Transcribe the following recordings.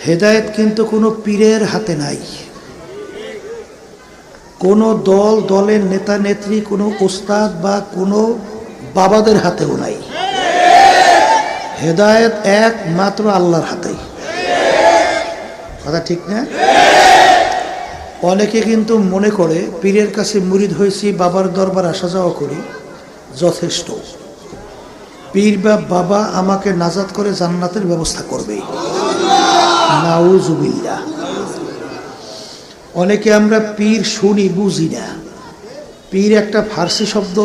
হেদায়েত কিন্তু কোনো পীরের হাতে নাই, কোনো দলের নেতা নেত্রী, কোনো ওস্তাদ বা কোনো বাবাদের হাতেও নাই। হেদায়েত একমাত্র আল্লাহর হাতেই। কথা ঠিক না? অনেকে কিন্তু মনে করে পীরের কাছে মুরিদ হয়েছি, বাবার দরবার আসা যাওয়া করি, যথেষ্ট। পীর বা বাবা আমাকে নাজাত করে জান্নাতের ব্যবস্থা করবে, নাউজুবিল্লাহ। অনেকে আমরা পীর শুনি, বুঝি না। পীর একটা ফার্সি শব্দ,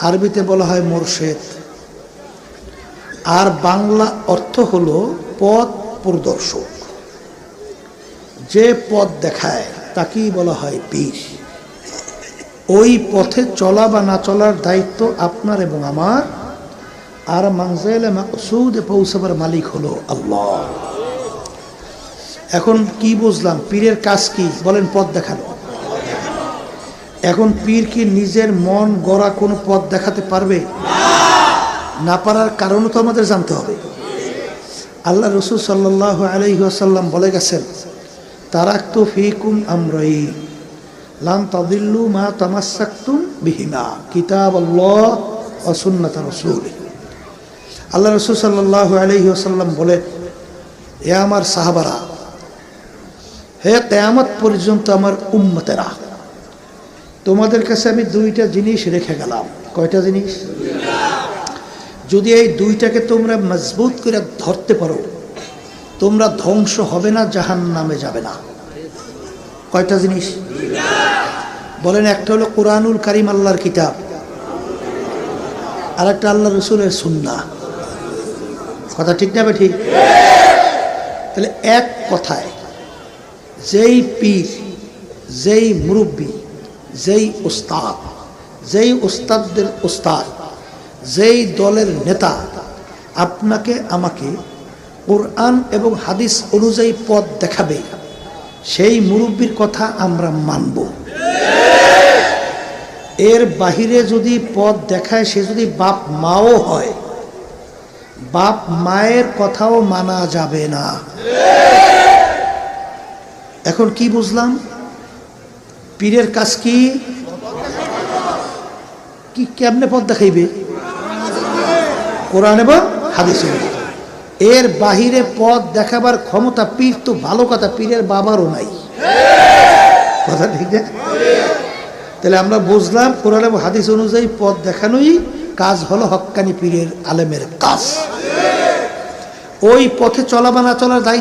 আরবিতে বলা হয় মোরশেদ, আর বাংলা অর্থ হলো পথ প্রদর্শক। যে পথ দেখায় তাকেই বলা হয় পীর। ওই পথে চলা বা না চলার দায়িত্ব আপনার এবং আমার, আর মানজিলে মাকসুদে পৌঁছাবার মালিক হলো আল্লাহ। এখন কি বুঝলাম? পীরের কাজ কি বলেন? পথ দেখানো। এখন পীর কি নিজের মন গড়া কোনো পথ দেখাতে পারবে? না পারার কারণও তো আমাদের জানতে হবে। আল্লাহ রাসূল সাল্লাল্লাহু আলাইহি ওয়াসাল্লাম বলে গেছেন, তারাকতু ফীকুম আমরাইন লান তাদিল্লু মা তামাসসাকতুম বিহিমা, কিতাবাল্লাহ ওয়া সুন্নাত রাসূলিহি। আল্লাহ রাসূল সাল্লাল্লাহু আলাইহি ওয়াসাল্লাম বলে, হে আমার সাহাবারা, হে কিয়ামত পর্যন্ত আমার উম্মতেরা, তোমাদের কাছে আমি দুইটা জিনিস রেখে গেলাম। কয়টা জিনিস? যদি এই দুইটাকে তোমরা মজবুত করে ধরতে পারো, তোমরা ধ্বংস হবে না, জাহান্নামে যাবে না। কয়টা জিনিস বলেন? একটা হলো কোরআনুল কারীম, আল্লাহর কিতাব, আর একটা আল্লাহ রাসূলের সুন্নাহ। কথা ঠিক না? ঠিক। তাহলে এক কথায় যেই পীর, যেই মুরব্বী, যেই উস্তাদ, যেই উস্তাদদের উস্তাদ, যেই দলের নেতা আপনাকে আমাকে কোরআন এবং হাদিস অনুযায়ী পথ দেখাবে, সেই মুরব্বীর কথা আমরা মানব। এর বাহিরে যদি পথ দেখায়, সে যদি বাপ মাও হয়, বাপ মায়ের কথাও মানা যাবে না। এখন কি বুঝলাম? পীরের কাজ কি? কি কেমনে পথ দেখাইবে? কোরআন এবং হাদিস। এর বাহিরে পথ দেখাবার ক্ষমতা পীর তো ভালো কথা, পীরের বাবারও নাই। কথা ঠিক না? তাহলে আমরা বুঝলাম কোরআন এবং হাদিস অনুযায়ী পথ দেখানোই কাজ হলো হক্কানি পীরের, আলেমের কাজ। ওই পথে চলা বা না চলার দায়িত্ব